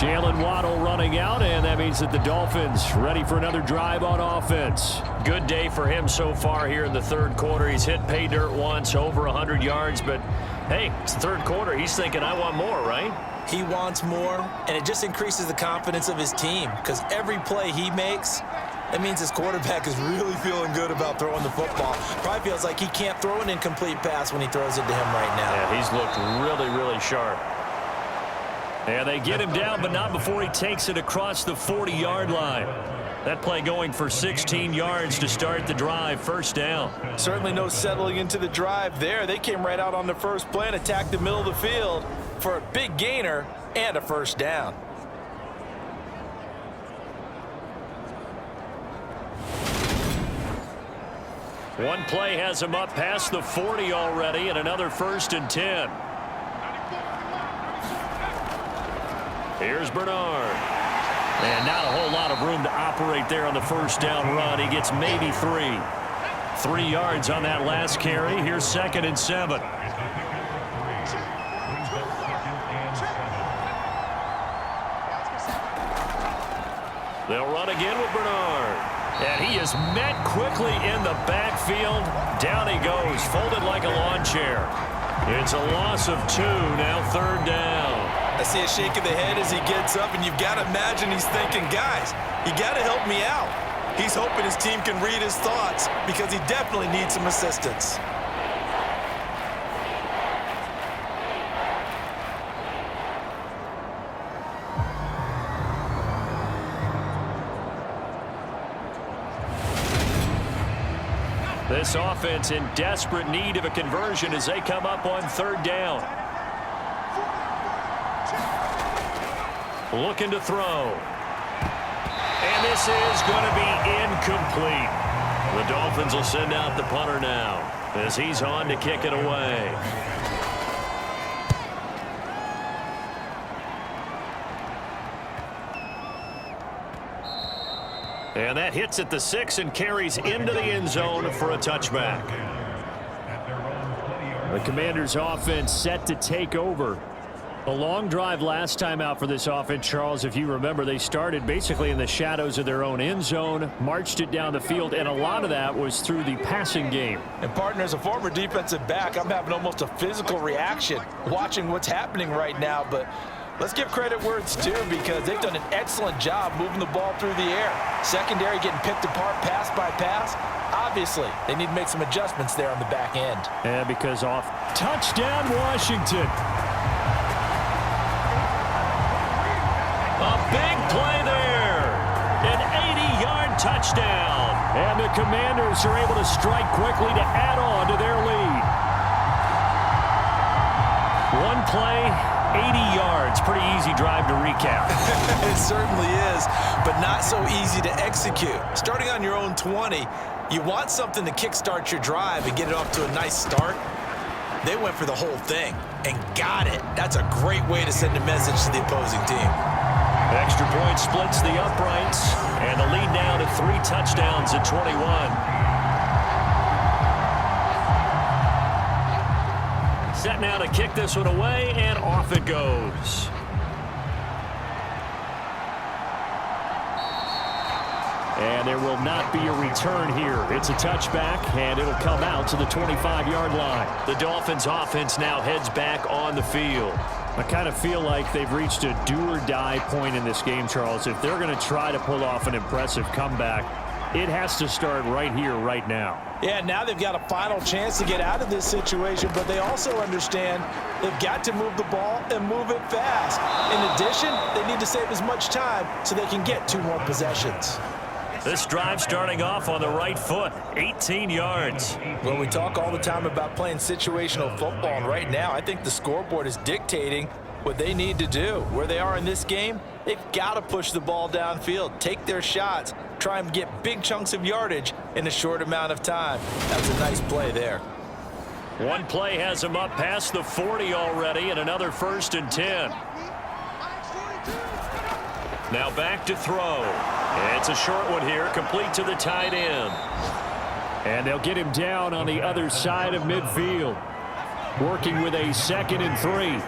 D: Jalen Waddle running out, and that means that the Dolphins ready for another drive on offense. Good day for him so far here in the third quarter. He's hit pay dirt once, over 100 yards, but hey, it's the third quarter. He's thinking, I want more, right?
E: He wants more, and it just increases the confidence of his team because every play he makes, that means his quarterback is really feeling good about throwing the football. Probably feels like he can't throw an incomplete pass when he throws it to him right now.
D: Yeah, he's looked really, really sharp. And they get him down, but not before he takes it across the 40-yard line. That play going for 16 yards to start the drive, first down.
E: Certainly no settling into the drive there. They came right out on the first play and attacked the middle of the field for a big gainer and a first down.
D: One play has him up past the 40 already, and another 1st and 10. Here's Bernard. And not a whole lot of room to operate there on the first down run. He gets maybe 3. 3 yards on that last carry. Here's 2nd and 7. They'll run again with Bernard. And he is met quickly in the backfield. Down he goes, folded like a lawn chair. It's a loss of 2, now 3rd down.
E: I see a shake of the head as he gets up, and you've got to imagine he's thinking, guys, you got to help me out. He's hoping his team can read his thoughts because he definitely needs some assistance.
D: This offense in desperate need of a conversion as they come up on 3rd down. Looking to throw. And this is going to be incomplete. The Dolphins will send out the punter now as he's on to kick it away. And that hits at the 6 and carries into the end zone for a touchback. The Commanders' offense set to take over. A long drive last time out for this offense, Charles. If you remember, they started basically in the shadows of their own end zone, marched it down the field, and a lot of that was through the passing game.
E: And, partner, as a former defensive back, I'm having almost a physical reaction watching what's happening right now. But let's give credit where it's due because they've done an excellent job moving the ball through the air. Secondary getting picked apart pass by pass. Obviously, they need to make some adjustments there on the back end.
D: And because off. Touchdown, Washington. A big play there. An 80-yard touchdown. And the Commanders are able to strike quickly to add on to their lead. One play, 80 yards. Pretty easy drive to recap.
E: It certainly is, but not so easy to execute. Starting on your own 20, you want something to kickstart your drive and get it off to a nice start. They went for the whole thing and got it. That's a great way to send a message to the opposing team.
D: Extra point splits the uprights, and the lead now to 3 touchdowns at 21. Set now to kick this one away, and off it goes. And there will not be a return here. It's a touchback, and it'll come out to the 25-yard line. The Dolphins' offense now heads back on the field. I kind of feel like they've reached a do-or-die point in this game, Charles. If they're going to try to pull off an impressive comeback, it has to start right here, right now.
E: Yeah, now they've got a final chance to get out of this situation, but they also understand they've got to move the ball and move it fast. In addition, they need to save as much time so they can get 2 more possessions.
D: This drive starting off on the right foot, 18 yards.
E: Well, we talk all the time about playing situational football, and right now I think the scoreboard is dictating what they need to do. Where they are in this game, they've got to push the ball downfield, take their shots, try and get big chunks of yardage in a short amount of time. That's a nice play there.
D: One play has him up past the 40 already, and another 1st and 10. Now back to throw. It's a short one here, complete to the tight end. And they'll get him down on the other side of midfield. Working with a 2nd and 3.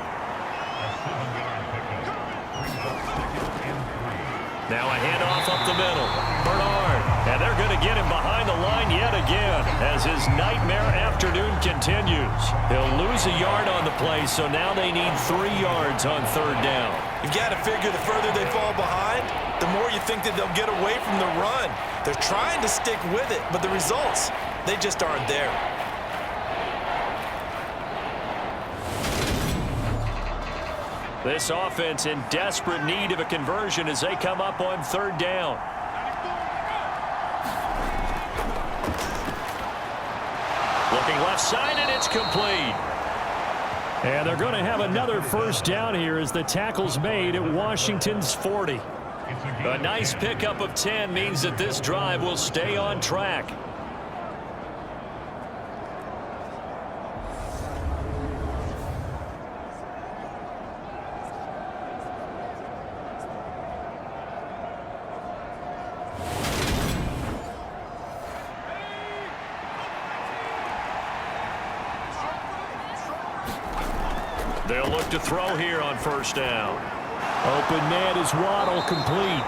D: Now a handoff up the middle. Bernard. And they're going to get him behind the line yet again as his nightmare afternoon continues. He'll lose a yard on the play, so now they need 3 yards on 3rd down.
E: You've got to figure the further they fall behind, the more you think that they'll get away from the run. They're trying to stick with it, but the results, they just aren't there.
D: This offense in desperate need of a conversion as they come up on 3rd down. Looking left side, and it's complete. And they're going to have another 1st down here as the tackle's made at Washington's 40. A nice pickup of 10 means that this drive will stay on track. They'll look to throw here on 1st down. Open man is Waddle, complete.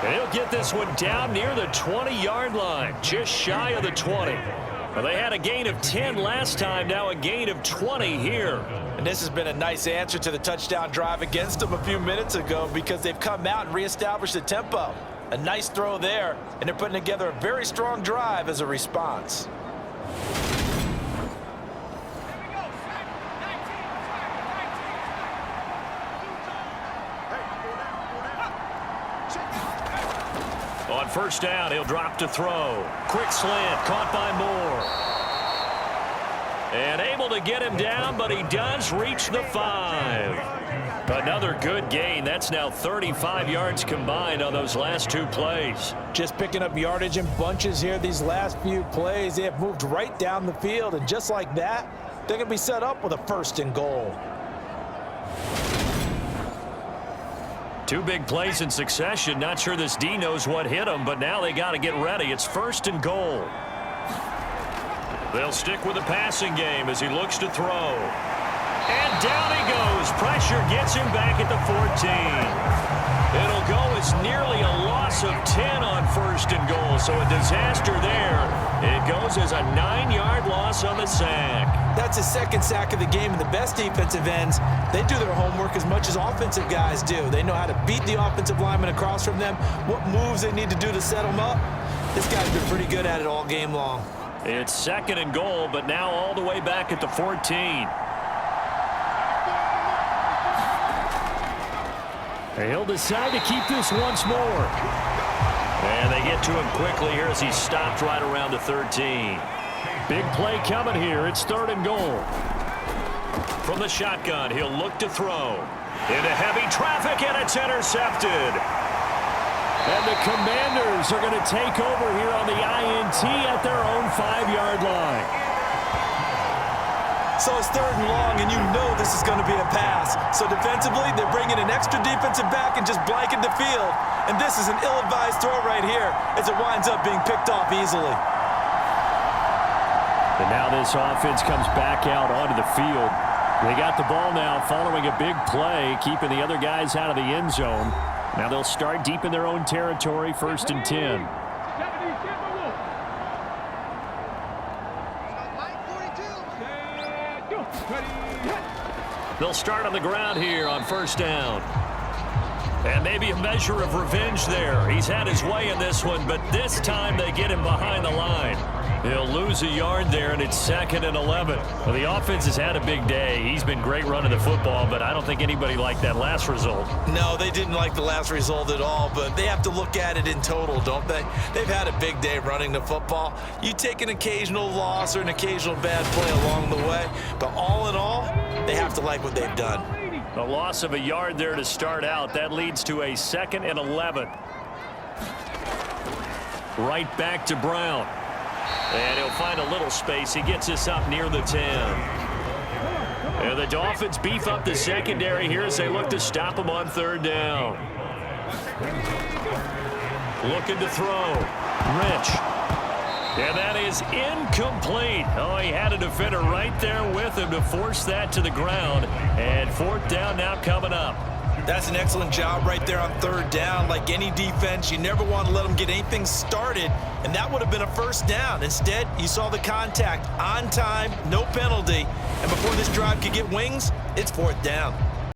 D: And he'll get this one down near the 20-yard line, just shy of the 20. Well, they had a gain of 10 last time, now a gain of 20 here.
E: And this has been a nice answer to the touchdown drive against them a few minutes ago because they've come out and reestablished the tempo. A nice throw there, and they're putting together a very strong drive as a response.
D: On 1st down, he'll drop to throw. Quick slant, caught by Moore. And able to get him down, but he does reach the 5. Another good gain. That's now 35 yards combined on those last 2 plays.
E: Just picking up yardage in bunches here these last few plays. They have moved right down the field, and just like that, they're going to be set up with a 1st and goal.
D: 2 big plays in succession. Not sure this D knows what hit him, but now they got to get ready. It's 1st and goal. They'll stick with the passing game as he looks to throw. And down he goes. Pressure gets him back at the 14. It'll go as nearly a loss of 10 on 1st and goal, so a disaster there. It goes as a 9-yard loss on the sack.
E: That's his 2nd sack of the game, and the best defensive ends, they do their homework as much as offensive guys do. They know how to beat the offensive lineman across from them, what moves they need to do to set them up. This guy's been pretty good at it all game long.
D: It's 2nd and goal, but now all the way back at the 14. He'll decide to keep this once more. And they get to him quickly here as he stopped right around the 13. Big play coming here. It's 3rd and goal. From the shotgun, he'll look to throw. Into heavy traffic, and it's intercepted. And the Commanders are going to take over here on the INT at their own 5-yard line.
E: So it's 3rd and long, and you know this is going to be a pass. So defensively, they're bringing an extra defensive back and just blanking the field. And this is an ill-advised throw right here as it winds up being picked off easily.
D: And now this offense comes back out onto the field. They got the ball now following a big play, keeping the other guys out of the end zone. Now they'll start deep in their own territory, 1st and 10. They'll start on the ground here on 1st down. And maybe a measure of revenge there. He's had his way in this one, but this time they get him behind the line. He'll lose a yard there, and it's 2nd and 11. Well, the offense has had a big day. He's been great running the football, but I don't think anybody liked that last result.
E: No, they didn't like the last result at all, but they have to look at it in total, don't they? They've had a big day running the football. You take an occasional loss or an occasional bad play along the way, but all in all, they have to like what they've done.
D: A loss of a yard there to start out. That leads to a 2nd and 11. Right back to Brown. And he'll find a little space. He gets this up near the 10. And the Dolphins beef up the secondary here as they look to stop him on 3rd down. Looking to throw. Rich. And that is incomplete. Oh, he had a defender right there with him to force that to the ground. And 4th down now coming up.
E: That's an excellent job right there on third down. Like any defense, you never want to let them get anything started, and that would have been a first down. Instead, you saw the contact on time, no penalty, and before this drive could get wings, it's fourth down.